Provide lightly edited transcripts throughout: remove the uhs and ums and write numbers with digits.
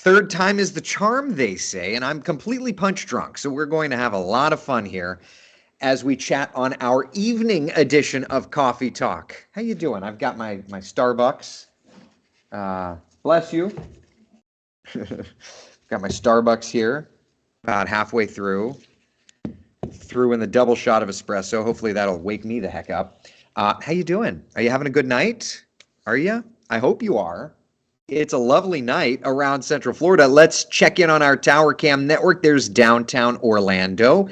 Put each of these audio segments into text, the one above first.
Third time is the charm, they say, and I'm completely punch drunk. So we're going to have a lot of fun here as we chat on our evening edition of Coffee Talk. How you doing? I've got my Starbucks. Bless you. Got my Starbucks here. About halfway through. Threw in the double shot of espresso. Hopefully that'll wake me the heck up. How you doing? Are you having a good night? Are you? I hope you are. It's a lovely night around Central Florida. Let's check in on our Tower Cam network. There's downtown Orlando.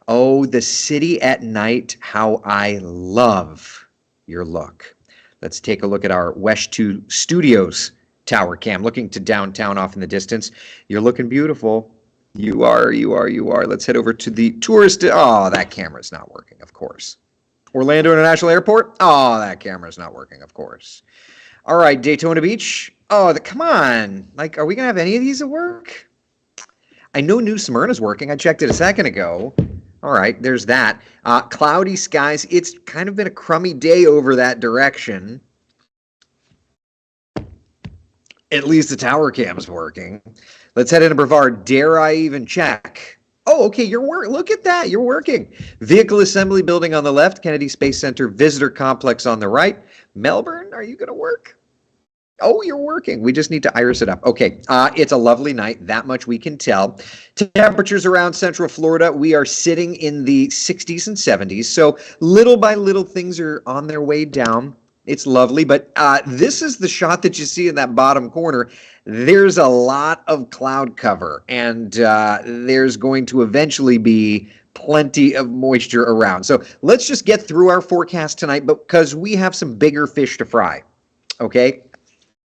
Oh, the city at night. How I love your look. Let's take a look at our West 2 Studios Tower Cam. Looking to downtown off in the distance. You're looking beautiful. You are. Let's head over to the tourist. Oh, that camera's not working, of course. Orlando International Airport. Oh, that camera's not working, of course. All right, Daytona Beach. Oh, come on. Like, are we going to have any of these at work? I know New Smyrna's working. I checked it a second ago. All right, there's that. Cloudy skies. It's kind of been a crummy day over that direction. At least the tower cam's working. Let's head into Brevard. Dare I even check? Oh, okay, look at that. You're working. Vehicle assembly building on the left. Kennedy Space Center visitor complex on the right. Melbourne, are you going to work? Oh, you're working. We just need to iris it up. Okay, it's a lovely night. That much we can tell. Temperatures around Central Florida, we are sitting in the 60s and 70s. So little by little, things are on their way down. It's lovely, but this is the shot that you see in that bottom corner. There's a lot of cloud cover, and there's going to eventually be plenty of moisture around. So let's just get through our forecast tonight because we have some bigger fish to fry, okay?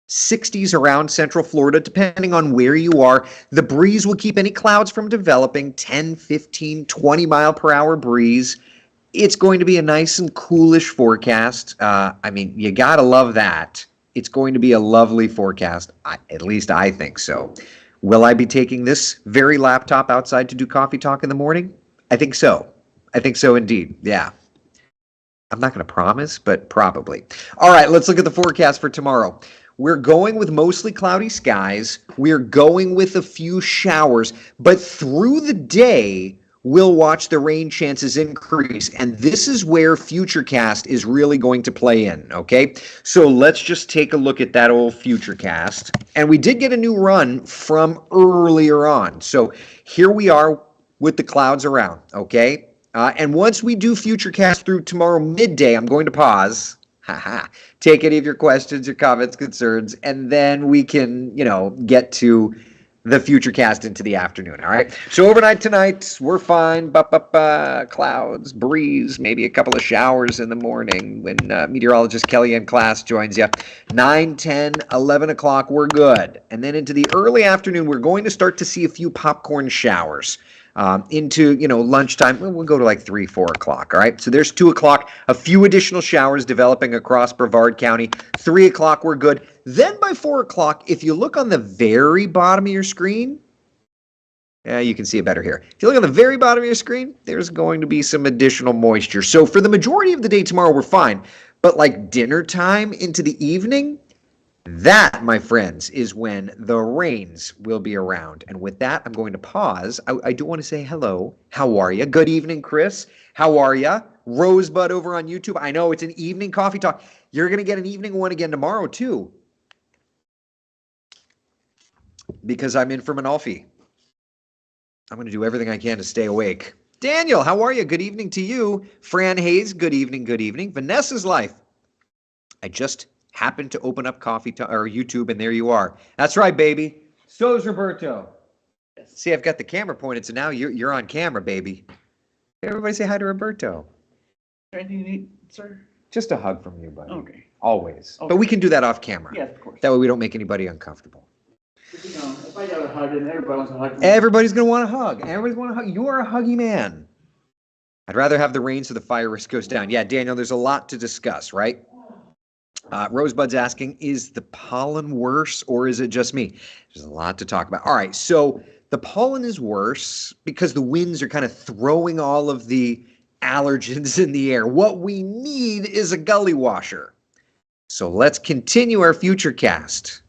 60s around Central Florida, depending on where you are. The breeze will keep any clouds from developing, 10, 15, 20 mile per hour breeze. It's going to be a nice and coolish forecast. I mean, you got to love that. It's going to be a lovely forecast. At least I think so. Will I be taking this very laptop outside to do coffee talk in the morning? I think so. I think so indeed. Yeah. I'm not going to promise, but probably. All right, let's look at the forecast for tomorrow. We're going with mostly cloudy skies. We're going with a few showers, but through the day, we'll watch the rain chances increase. And this is where Futurecast is really going to play in, okay? So let's just take a look at that old Futurecast. And we did get a new run from earlier on. So here we are with the clouds around, okay? And once we do Futurecast through tomorrow midday, I'm going to pause. Take any of your questions, your comments, concerns, and then we can, get to the Futurecast into the afternoon, all right? So overnight tonight, we're fine. Clouds, breeze, maybe a couple of showers in the morning when meteorologist Kellyanne Class joins you. 9, 10, 11 o'clock, we're good. And then into the early afternoon, we're going to start to see a few popcorn showers. Into, lunchtime, we'll go to like 3, 4 o'clock, all right? So there's 2 o'clock, a few additional showers developing across Brevard County. 3 o'clock, we're good. Then by 4 o'clock, if you look on the very bottom of your screen, you can see it better here. If you look on the very bottom of your screen, there's going to be some additional moisture. So for the majority of the day tomorrow, we're fine. But like dinner time into the evening, that, my friends, is when the rains will be around. And with that, I'm going to pause. I do want to say hello. How are you? Good evening, Chris. How are you? Rosebud over on YouTube. I know it's an evening coffee talk. You're going to get an evening one again tomorrow, too. Because I'm in for Manalfi. I'm going to do everything I can to stay awake. Daniel, how are you? Good evening to you. Fran Hayes, good evening, good evening. Vanessa's life. I just happened to open up or YouTube, and there you are. That's right, baby. So is Roberto. See, I've got the camera pointed, so now you're on camera, baby. Everybody say hi to Roberto. Anything you need, sir? Just a hug from you, buddy. Okay. Always. Okay. But we can do that off camera. Yes, of course. That way we don't make anybody uncomfortable. If I got a hug, then everybody wants a hug. Everybody's going to want a hug. Everybody's want a hug. You are a huggy man. I'd rather have the rain so the fire risk goes down. Yeah, Daniel, there's a lot to discuss, right? Rosebud's asking, is the pollen worse or is it just me? There's a lot to talk about. All right, so the pollen is worse because the winds are kind of throwing all of the allergens in the air. What we need is a gully washer. So let's continue our Futurecast.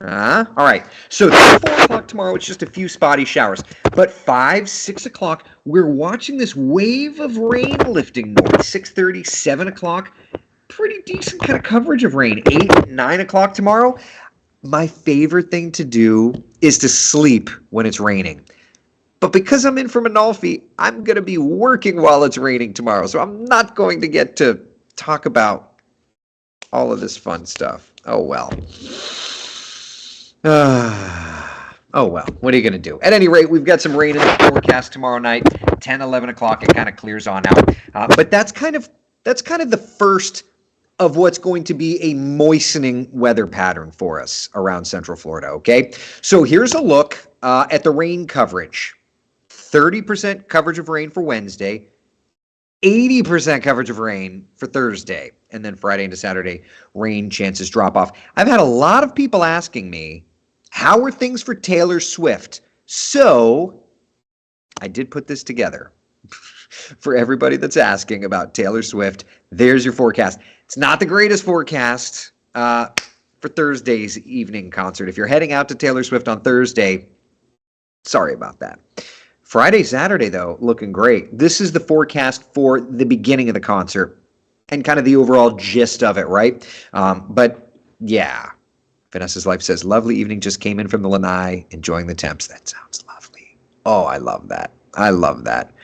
All right. So 4 o'clock tomorrow, it's just a few spotty showers. But 5, 6 o'clock, we're watching this wave of rain lifting north. 6:30, 7 o'clock, pretty decent kind of coverage of rain. 8, 9 o'clock tomorrow. My favorite thing to do is to sleep when it's raining. But because I'm in from Amalfi, I'm going to be working while it's raining tomorrow. So I'm not going to get to talk about all of this fun stuff. Oh, well. Oh, well, what are you going to do? At any rate, we've got some rain in the forecast tomorrow night, 10, 11 o'clock. It kind of clears on out. But that's kind of the first of what's going to be a moistening weather pattern for us around Central Florida, okay? So here's a look at the rain coverage. 30% coverage of rain for Wednesday, 80% coverage of rain for Thursday, and then Friday into Saturday, rain chances drop off. I've had a lot of people asking me, how are things for Taylor Swift? So I did put this together for everybody that's asking about Taylor Swift. There's your forecast. It's not the greatest forecast for Thursday's evening concert. If you're heading out to Taylor Swift on Thursday, sorry about that. Friday, Saturday, though, looking great. This is the forecast for the beginning of the concert and kind of the overall gist of it, right? But yeah, Vanessa's Life says, lovely evening, just came in from the Lanai, enjoying the temps. That sounds lovely. Oh, I love that. I love that.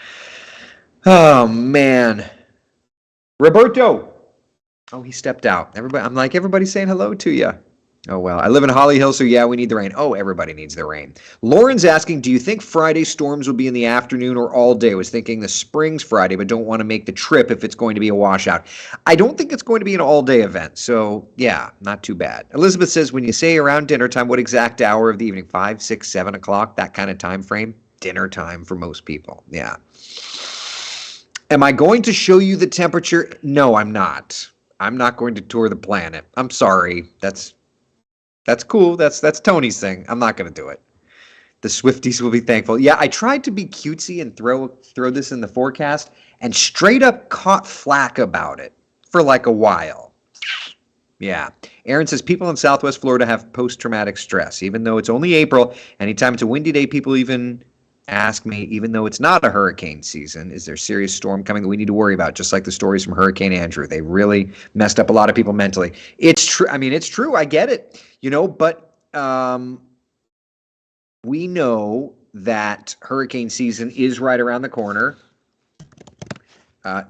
Oh, man. Roberto. Oh, he stepped out. I'm like, everybody's saying hello to you. Oh, well, I live in Holly Hill, so yeah, we need the rain. Oh, everybody needs the rain. Lauren's asking, do you think Friday storms will be in the afternoon or all day? I was thinking the spring's Friday, but don't want to make the trip if it's going to be a washout. I don't think it's going to be an all-day event, so yeah, not too bad. Elizabeth says, when you say around dinner time, what exact hour of the evening? 5, 6, 7 o'clock, that kind of time frame? Dinner time for most people, yeah. Am I going to show you the temperature? No, I'm not. I'm not going to tour the planet. I'm sorry. That's cool. That's Tony's thing. I'm not going to do it. The Swifties will be thankful. Yeah, I tried to be cutesy and throw this in the forecast and straight up caught flack about it for like a while. Yeah. Aaron says people in Southwest Florida have post-traumatic stress. Even though it's only April, anytime it's a windy day, people even ask me, even though it's not a hurricane season, is there a serious storm coming that we need to worry about? Just like the stories from Hurricane Andrew. They really messed up a lot of people mentally. It's true. I mean, it's true. I get it, but we know that hurricane season is right around the corner.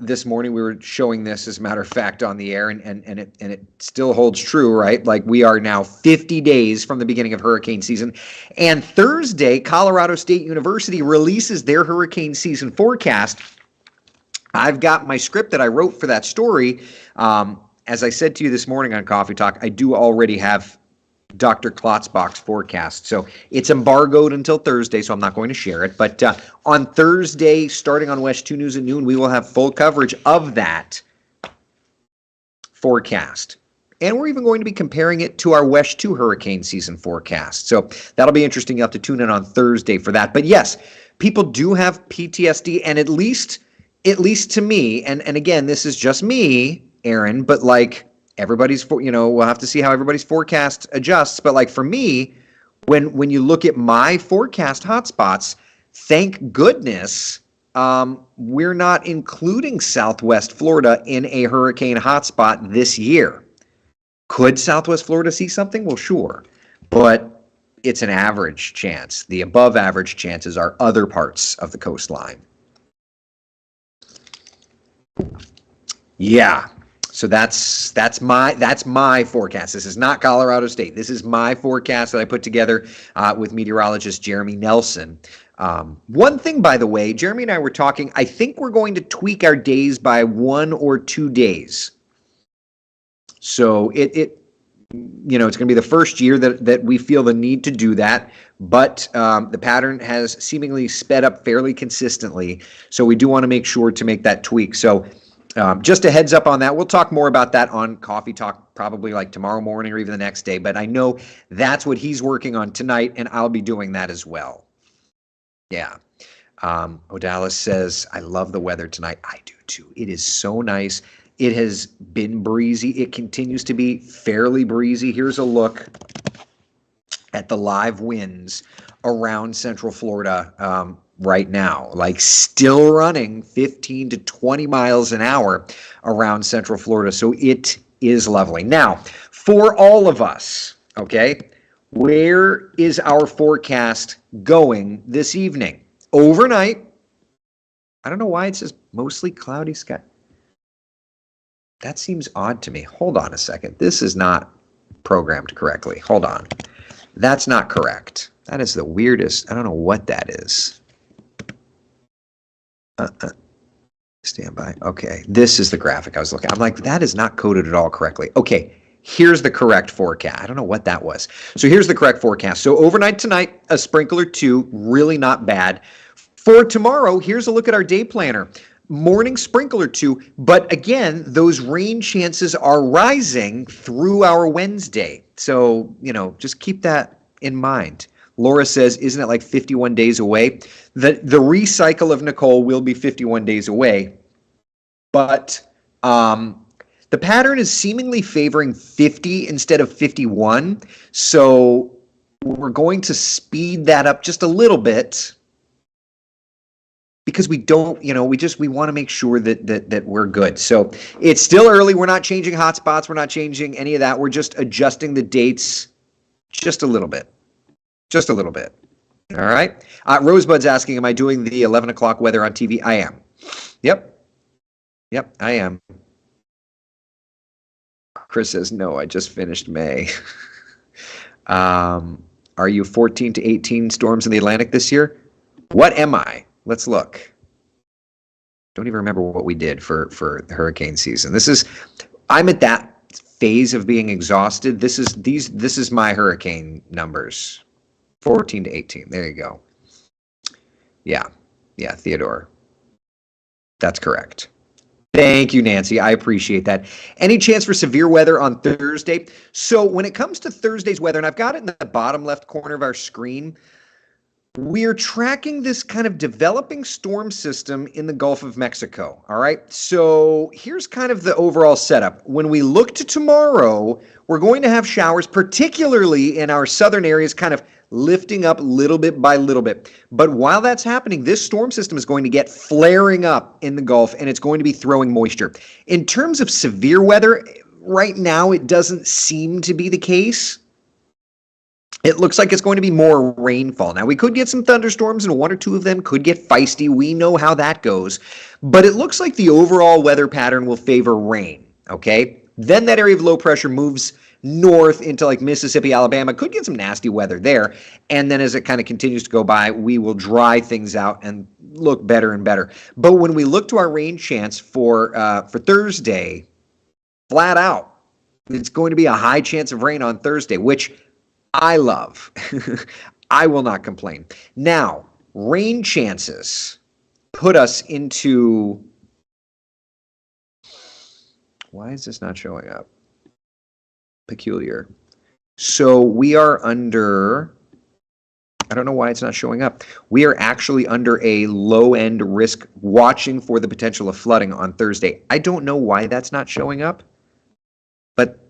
This morning we were showing this, as a matter of fact, on the air, and it still holds true, right? Like, we are now 50 days from the beginning of hurricane season. And Thursday, Colorado State University releases their hurricane season forecast. I've got my script that I wrote for that story. As I said to you this morning on Coffee Talk, I do already have Dr. Klotzbach's forecast. So it's embargoed until Thursday, so I'm not going to share it. But on Thursday, starting on West 2 News at noon, we will have full coverage of that forecast. And we're even going to be comparing it to our West 2 hurricane season forecast. So that'll be interesting. You'll have to tune in on Thursday for that. But yes, people do have PTSD, and at least to me, and again, this is just me, Aaron, but like, everybody's, we'll have to see how everybody's forecast adjusts. But like for me, when you look at my forecast hotspots, thank goodness we're not including Southwest Florida in a hurricane hotspot this year. Could Southwest Florida see something? Well, sure. But it's an average chance. The above average chances are other parts of the coastline. Yeah. So that's my forecast. This is not Colorado State. This is my forecast that I put together with meteorologist Jeremy Nelson. One thing, by the way, Jeremy and I were talking, I think we're going to tweak our days by 1 or 2 days. So it's going to be the first year that we feel the need to do that, but the pattern has seemingly sped up fairly consistently. So we do want to make sure to make that tweak. So just a heads up on that. We'll talk more about that on Coffee Talk probably like tomorrow morning or even the next day. But I know that's what he's working on tonight, and I'll be doing that as well. Yeah. Odalis says, I love the weather tonight. I do too. It is so nice. It has been breezy. It continues to be fairly breezy. Here's a look at the live winds around Central Florida right now, like still running 15 to 20 miles an hour around Central Florida. So it is lovely. Now, for all of us, okay, where is our forecast going this evening? Overnight, I don't know why it says mostly cloudy sky. That seems odd to me. Hold on a second. This is not programmed correctly. Hold on. That's not correct. That is the weirdest. I don't know what that is. Stand by. Okay. This is the graphic I was looking at. I'm like, that is not coded at all correctly. Okay. Here's the correct forecast. I don't know what that was. So here's the correct forecast. So overnight tonight, a sprinkle or two, really not bad. For tomorrow, here's a look at our day planner. Morning sprinkle or two, but again, those rain chances are rising through our Wednesday. So, just keep that in mind. Laura says, isn't it like 51 days away? The recycle of Nicole will be 51 days away, but the pattern is seemingly favoring 50 instead of 51. So we're going to speed that up just a little bit because we don't, we want to make sure that we're good. So it's still early. We're not changing hotspots. We're not changing any of that. We're just adjusting the dates just a little bit. Just a little bit. All right. Rosebud's asking, am I doing the 11 o'clock weather on TV? I am. Yep, I am. Chris says, no, I just finished May. Are you 14 to 18 storms in the Atlantic this year? What am I? Let's look. Don't even remember what we did for hurricane season. I'm at that phase of being exhausted. This is my hurricane numbers. 14 to 18. There you go. Yeah, Theodore. That's correct. Thank you, Nancy. I appreciate that. Any chance for severe weather on Thursday? So when it comes to Thursday's weather, and I've got it in the bottom left corner of our screen, we're tracking this kind of developing storm system in the Gulf of Mexico. All right. So here's kind of the overall setup. When we look to tomorrow, we're going to have showers, particularly in our southern areas, kind of lifting up little bit by little bit. But while that's happening, this storm system is going to get flaring up in the Gulf, and it's going to be throwing moisture. In terms of severe weather, right now, it doesn't seem to be the case. It looks like it's going to be more rainfall. Now, we could get some thunderstorms, and one or two of them could get feisty. We know how that goes. But it looks like the overall weather pattern will favor rain, okay? Then that area of low pressure moves north into like Mississippi, Alabama. Could get some nasty weather there. And then as it kind of continues to go by, we will dry things out and look better and better. But when we look to our rain chance for Thursday, flat out, it's going to be a high chance of rain on Thursday, which I love. I will not complain. Now, rain chances put us into... Why is this not showing up? Peculiar. So we are under... I don't know why it's not showing up. We are actually under a low-end risk, watching for the potential of flooding on Thursday. I don't know why that's not showing up, but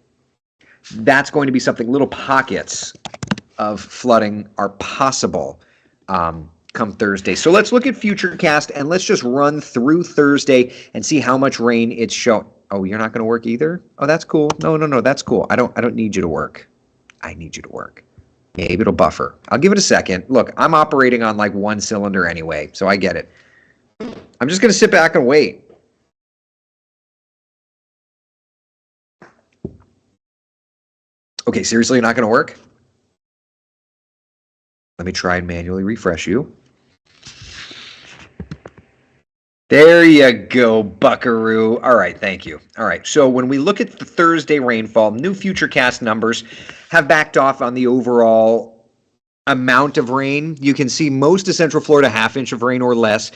that's going to be something. Little pockets of flooding are possible come Thursday. So let's look at Futurecast and let's just run through Thursday and see how much rain it's showing. Oh, you're not going to work either? Oh, that's cool. No, that's cool. I don't need you to work. I need you to work. Maybe it'll buffer. I'll give it a second. Look, I'm operating on like one cylinder anyway, so I get it. I'm just going to sit back and wait. Okay, seriously, you're not going to work? Let me try and manually refresh you. There you go, buckaroo. All right, thank you. All right, so when we look at the Thursday rainfall, new Futurecast numbers have backed off on the overall amount of rain. You can see most of Central Florida, ½ inch of rain or less.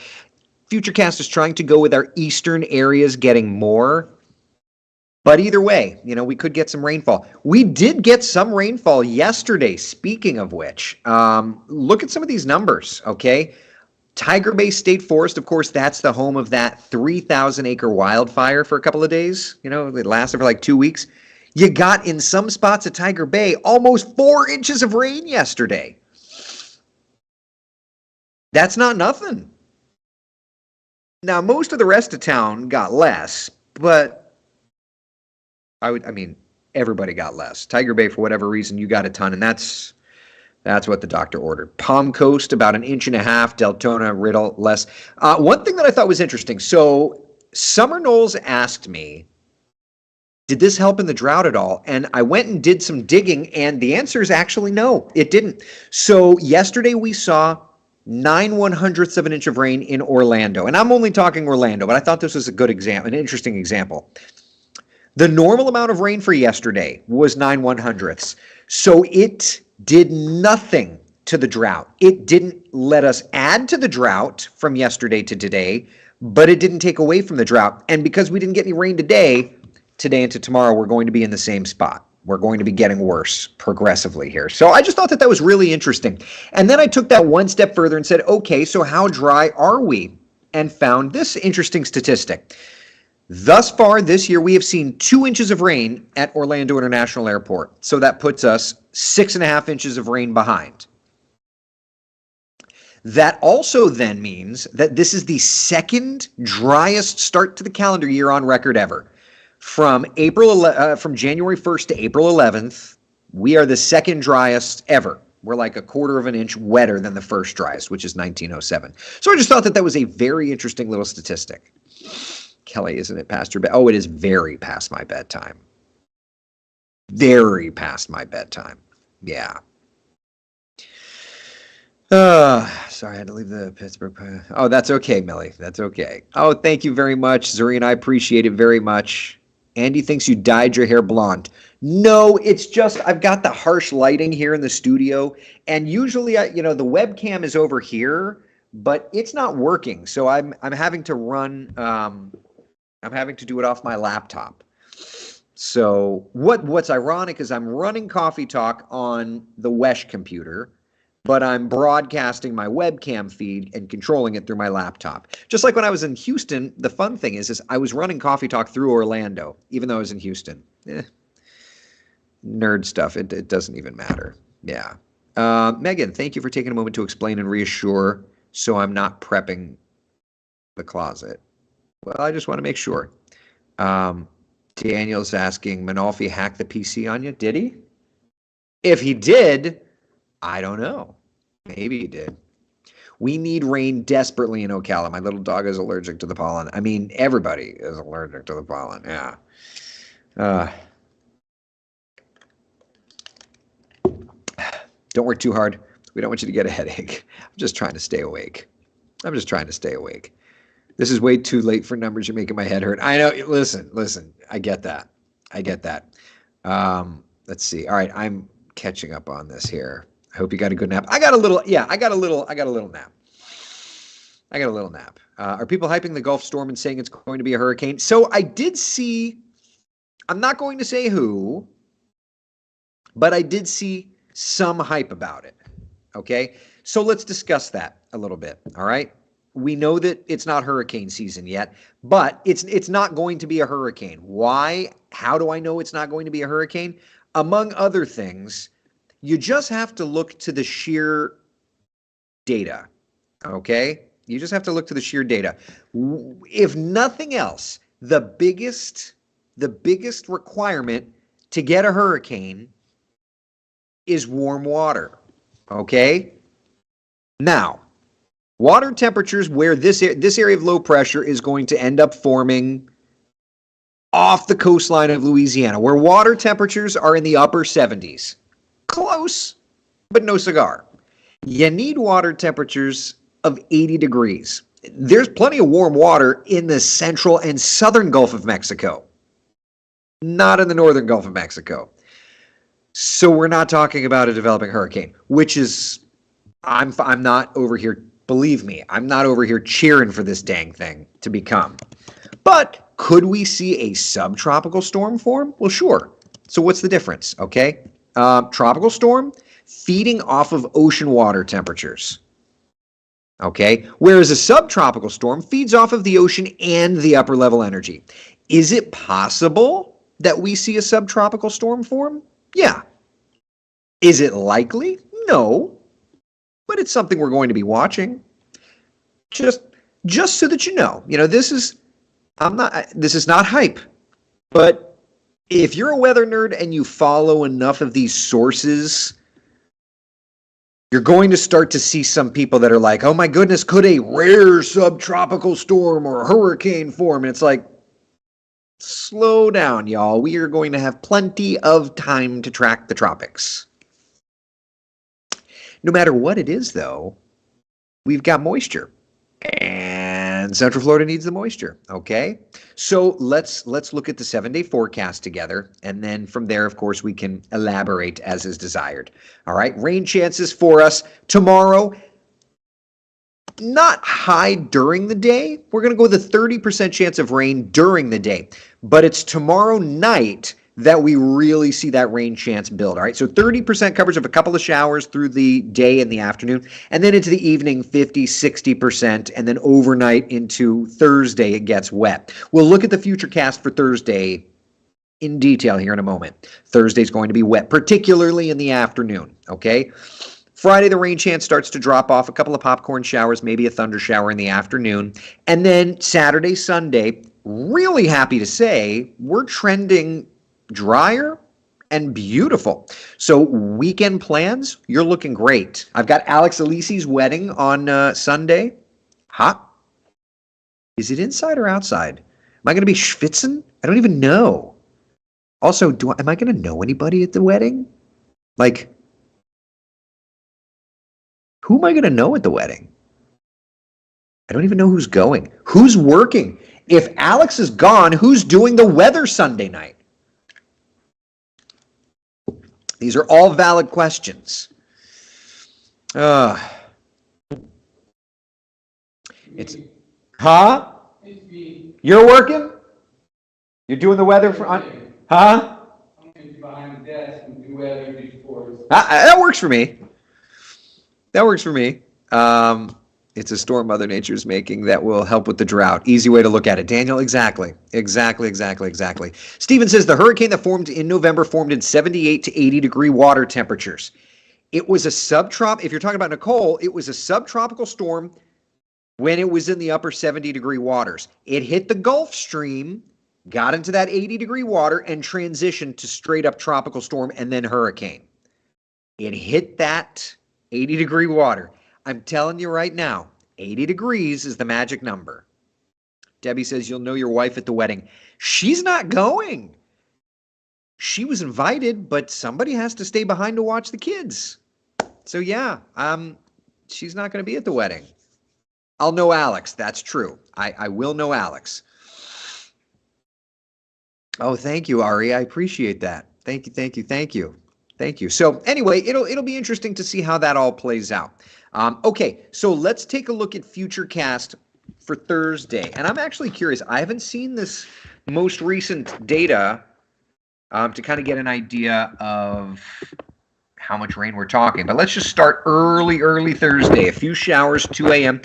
Futurecast is trying to go with our eastern areas getting more. But either way, we could get some rainfall. We did get some rainfall yesterday, speaking of which. Look at some of these numbers, okay? Tiger Bay State Forest, of course, that's the home of that 3,000-acre wildfire for a couple of days. It lasted for like 2 weeks. You got in some spots at Tiger Bay almost 4 inches of rain yesterday. That's not nothing. Now, most of the rest of town got less, but I mean, everybody got less. Tiger Bay, for whatever reason, you got a ton, and that's what the doctor ordered. Palm Coast, about 1.5 inches. Deltona, Riddle, less. One thing that I thought was interesting. So Summer Knowles asked me, did this help in the drought at all? And I went and did some digging, and the answer is actually no, it didn't. So yesterday we saw 9/100ths of an inch of rain in Orlando. And I'm only talking Orlando, but I thought this was a good example, an interesting example. The normal amount of rain for yesterday was 9/100ths. So it did nothing to the drought. It didn't let us add to the drought from yesterday to today, but it didn't take away from the drought. And because we didn't get any rain today into tomorrow, we're going to be in the same spot. We're going to be getting worse progressively here. So I just thought that was really interesting. And then I took that one step further and said, okay, so how dry are we? And found this interesting statistic. Thus far this year, we have seen 2 inches of rain at Orlando International Airport. So that puts us 6.5 inches of rain behind. That also then means that this is the second driest start to the calendar year on record ever. From January 1st to April 11th, we are the second driest ever. We're like 1/4 of an inch wetter than the first driest, which is 1907. So I just thought that was a very interesting little statistic. Kelly, isn't it past your bed? Oh, it is very past my bedtime. Very past my bedtime. Yeah. Sorry, I had to leave the Pittsburgh. Oh, that's okay, Millie. That's okay. Oh, thank you very much, Zuri, and I appreciate it very much. Andy thinks you dyed your hair blonde. No, it's just I've got the harsh lighting here in the studio, and usually, the webcam is over here, but it's not working. So I'm having to run. I'm having to do it off my laptop. So what's ironic is I'm running Coffee Talk on the Wesh computer, but I'm broadcasting my webcam feed and controlling it through my laptop. Just like when I was in Houston, the fun thing is I was running Coffee Talk through Orlando, even though I was in Houston. Nerd stuff, it doesn't even matter. Yeah. Megan, thank you for taking a moment to explain and reassure so I'm not prepping the closet. Well, I just want to make sure. Daniel's asking, Manolfi hacked the PC on you? Did he? If he did, I don't know. Maybe he did. We need rain desperately in Ocala. My little dog is allergic to the pollen. I mean, everybody is allergic to the pollen. Yeah. Don't work too hard. We don't want you to get a headache. I'm just trying to stay awake. This is way too late for numbers. You're making my head hurt. I know. Listen. I get that. Let's see. All right. I'm catching up on this here. I hope you got a good nap. I got a little nap. Are people hyping the Gulf storm and saying it's going to be a hurricane? So I did see, I'm not going to say who, but I did see some hype about it. Okay. So let's discuss that a little bit. All right. We know that it's not hurricane season yet, but it's not going to be a hurricane. Why? How do I know it's not going to be a hurricane? Among other things, you just have to look to the sheer data, okay? You just have to look to the sheer data. If nothing else, the biggest requirement to get a hurricane is warm water, okay? Now, water temperatures where this area of low pressure is going to end up forming off the coastline of Louisiana, where water temperatures are in the upper 70s. Close, but no cigar. You need water temperatures of 80 degrees. There's plenty of warm water in the central and southern Gulf of Mexico, not in the northern Gulf of Mexico. So we're not talking about a developing hurricane, which is, I'm not over here, believe me, I'm not over here cheering for this dang thing to become. But could we see a subtropical storm form? Well, sure. So what's the difference, okay? Tropical storm feeding off of ocean water temperatures, okay? Whereas a subtropical storm feeds off of the ocean and the upper level energy. Is it possible that we see a subtropical storm form? Yeah. Is it likely? No. But it's something we're going to be watching. Just so that you know, this is not hype, but if you're a weather nerd and you follow enough of these sources, you're going to start to see some people that are like, oh my goodness, could a rare subtropical storm or hurricane form? And it's like, slow down, y'all. We are going to have plenty of time to track the tropics. No matter what it is, though, we've got moisture. And Central Florida needs the moisture, okay? So let's look at the 7-day forecast together, and then from there, of course, we can elaborate as is desired. All right, rain chances for us tomorrow, not high during the day. We're going to go with a 30% chance of rain during the day, but it's tomorrow night that we really see that rain chance build. All right, so 30% coverage of a couple of showers through the day and the afternoon, and then into the evening, 50, 60%, and then overnight into Thursday, it gets wet. We'll look at the future cast for Thursday in detail here in a moment. Thursday's going to be wet, particularly in the afternoon, okay? Friday, the rain chance starts to drop off, a couple of popcorn showers, maybe a thunder shower in the afternoon. And then Saturday, Sunday, really happy to say, we're trending drier and beautiful. So weekend plans, you're looking great. I've got Alex Alisi's wedding on Sunday. Hot. Is it inside or outside? Am I going to be schwitzen? I don't even know. Also, am I going to know anybody at the wedding? Like, who am I going to know at the wedding? I don't even know who's going. Who's working? If Alex is gone, who's doing the weather Sunday night? These are all valid questions. It's, huh? You're working? You're doing the weather for, huh? I'm going to be behind the desk and do weather reports. That works for me. That works for me. It's a storm Mother Nature's making that will help with the drought. Easy way to look at it. Daniel, exactly. Steven says the hurricane that formed in November formed in 78 to 80 degree water temperatures. It was a if you're talking about Nicole, it was a subtropical storm when it was in the upper 70 degree waters. It hit the Gulf Stream, got into that 80 degree water, and transitioned to straight up tropical storm and then hurricane. It hit that 80 degree water. I'm telling you right now, 80 degrees is the magic number. Debbie says you'll know your wife at the wedding. She's not going. She was invited, but somebody has to stay behind to watch the kids. So yeah, she's not going to be at the wedding. I'll know Alex. That's true. I will know Alex. Oh, thank you, Ari. I appreciate that. Thank you. So anyway, it'll be interesting to see how that all plays out. Okay, so let's take a look at Futurecast for Thursday. And I'm actually curious. I haven't seen this most recent data to kind of get an idea of how much rain we're talking. But let's just start early Thursday. A few showers, 2 a.m.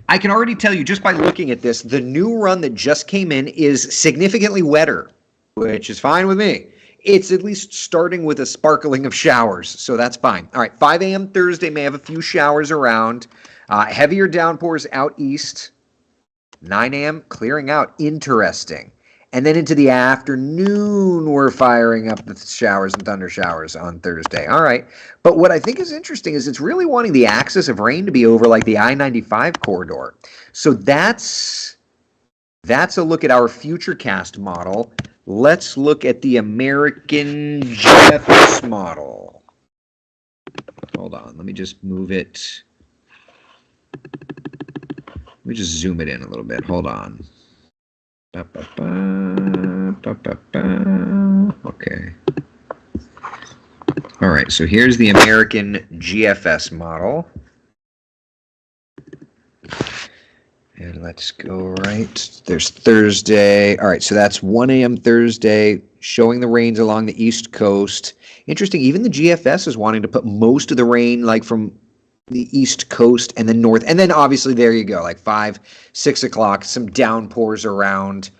I can already tell you just by looking at this, the new run that just came in is significantly wetter, which is fine with me. It's at least starting with a sparkling of showers, so that's fine. All right, 5 a.m. Thursday may have a few showers around. Heavier downpours out east. 9 a.m. clearing out. Interesting. And then into the afternoon, we're firing up the showers and thunder showers on Thursday. All right. But what I think is interesting is it's really wanting the axis of rain to be over like the I-95 corridor. So that's a look at our Futurecast model. Let's look at the American GFS model. Hold on, let me just move it. Let me just zoom it in a little bit. Hold on. Okay. All right, so here's the American GFS model. And let's go right. There's Thursday. All right, so that's 1 a.m. Thursday, showing the rains along the East Coast. Interesting, even the GFS is wanting to put most of the rain like from the East Coast and then north. And then obviously there you go, like 5, 6 o'clock, some downpours around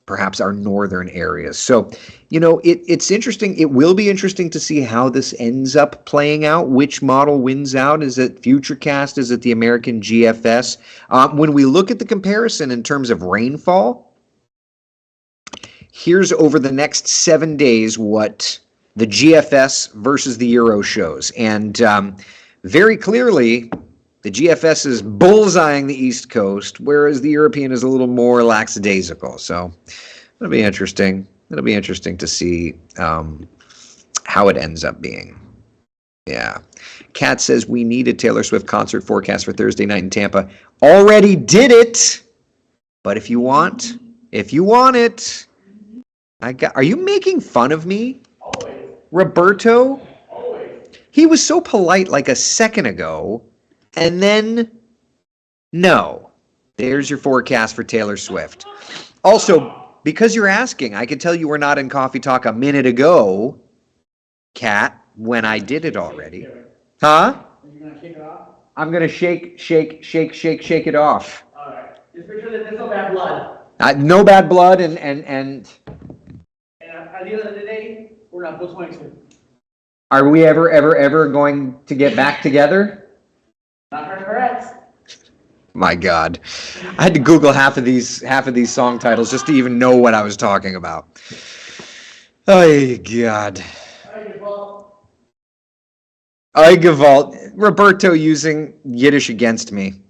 perhaps our northern areas. So, it's interesting. It will be interesting to see how this ends up playing out. Which model wins out? Is it Futurecast? Is it the American GFS? When we look at the comparison in terms of rainfall, here's over the next 7 days what the GFS versus the Euro shows. And very clearly, the GFS is bullseyeing the East Coast, whereas the European is a little more lackadaisical. So it'll be interesting. It'll be interesting to see how it ends up being. Yeah. Kat says we need a Taylor Swift concert forecast for Thursday night in Tampa. Already did it. But if you want it, are you making fun of me? Always. Roberto? Always. He was so polite like a second ago. And then, no. There's your forecast for Taylor Swift. Also, because you're asking, I could tell you were not in Coffee Talk a minute ago, Kat, when I did it already. Huh? Are you going to shake it off? I'm going to shake it off. All right. Just make sure that there's no bad blood. No bad blood and And at the end of the day, we're not Bill 22. Are we ever going to get back together? Not correct. My God, I had to Google half of these song titles just to even know what I was talking about. Oh God. I Gewalt. Roberto using Yiddish against me.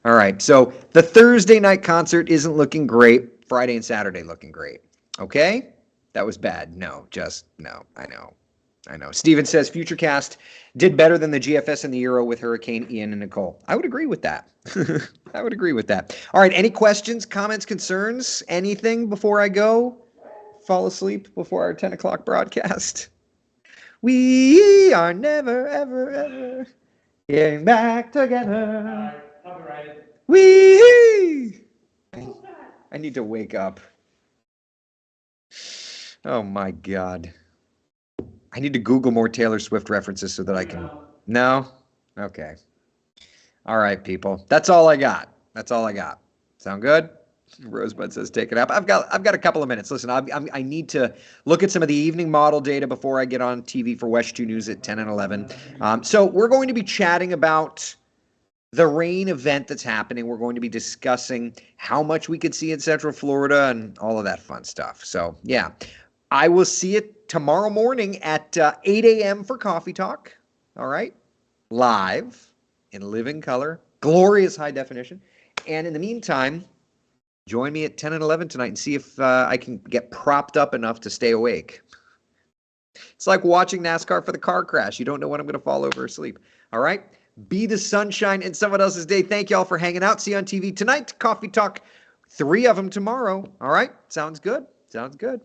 All right, so the Thursday night concert isn't looking great. Friday and Saturday looking great. Okay, that was bad. No, just no. I know. Steven says Futurecast did better than the GFS and the Euro with Hurricane Ian and Nicole. I would agree with that. I would agree with that. All right, any questions, comments, concerns, anything before I go fall asleep before our 10 o'clock broadcast? We are never, ever getting back together. Copyrighted. I need to wake up. Oh my God. I need to Google more Taylor Swift references so that I can. No? Okay. All right, people. That's all I got. Sound good? Rosebud says take it up. I've got a couple of minutes. Listen, I need to look at some of the evening model data before I get on TV for West 2 News at 10 and 11. So we're going to be chatting about the rain event that's happening. We're going to be discussing how much we could see in Central Florida and all of that fun stuff. So, yeah. I will see it tomorrow morning at 8 a.m. for Coffee Talk. All right? Live in living color, glorious high definition. And in the meantime, join me at 10 and 11 tonight and see if I can get propped up enough to stay awake. It's like watching NASCAR for the car crash. You don't know when I'm going to fall over asleep. All right? Be the sunshine in someone else's day. Thank you all for hanging out. See you on TV tonight. Coffee Talk, 3 of them tomorrow. All right? Sounds good. Bye.